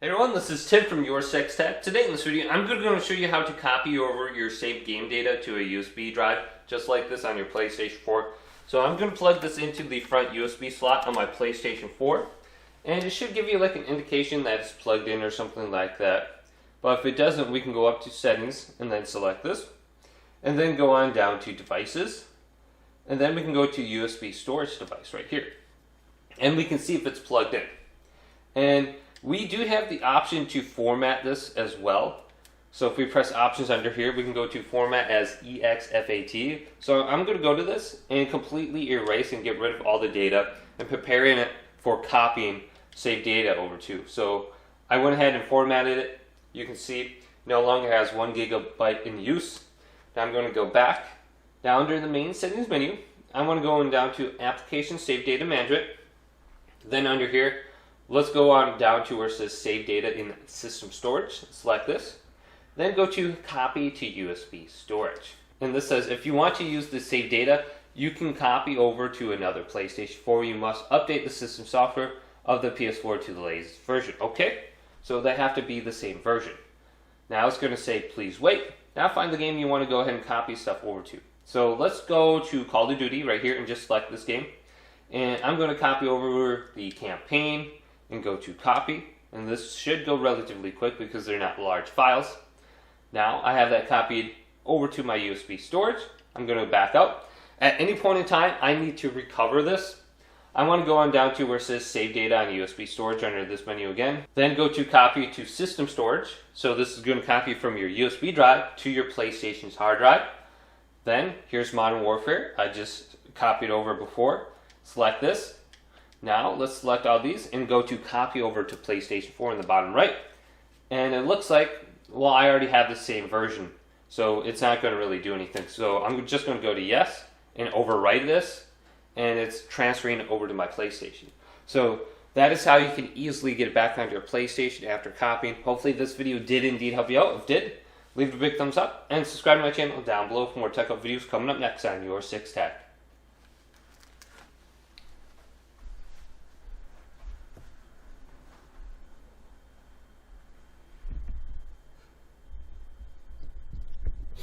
Hey everyone, this is Tim from Your Six Tech. Today in this video, I'm going to show you how to copy over your saved game data to a USB drive, just like this on your PlayStation 4. So I'm going to plug this into the front USB slot on my PlayStation 4, and it should give you like an indication that it's plugged in or something like that. But if it doesn't, we can go up to Settings and then select this, and then go on down to Devices, and then we can go to USB storage device right here, and we can see if it's plugged in. And we do have the option to format this as well. So if we press options under here, we can go to format as EXFAT. So I'm going to go to this and completely erase and get rid of all the data and preparing it for copying saved data over to. So I went ahead and formatted it. You can see no longer has 1 gigabyte in use. Now I'm going to go back down under the main settings menu. I'm going to go down to application save data management. Then under here, let's go on down to where it says Save Data in System Storage. Select this. Then go to Copy to USB Storage. And this says if you want to use the saved data, you can copy over to another PlayStation 4. You must update the system software of the PS4 to the latest version. Okay, so they have to be the same version. Now it's going to say please wait. Now find the game you want to go ahead and copy stuff over to. So let's go to Call of Duty right here and just select this game. And I'm going to copy over the campaign and go to copy, and this should go relatively quick because they're not large files. Now I have that copied over to my USB storage. I'm going to back up. At any point in time I need to recover this. I want to go on down to where it says save data on USB storage under this menu again. Then go to copy to system storage. So this is going to copy from your USB drive to your PlayStation's hard drive. Then here's Modern Warfare. I just copied over before. Select this. Now let's select all these and go to copy over to PlayStation 4 in the bottom right. And it looks like, well, I already have the same version, so it's not going to really do anything. So I'm just going to go to yes and overwrite this, and it's transferring it over to my PlayStation. So that is how you can easily get it back onto your PlayStation after copying. Hopefully this video did indeed help you out. If it did, leave a big thumbs up and subscribe to my channel down below for more tech up videos coming up next on Your Six Tech.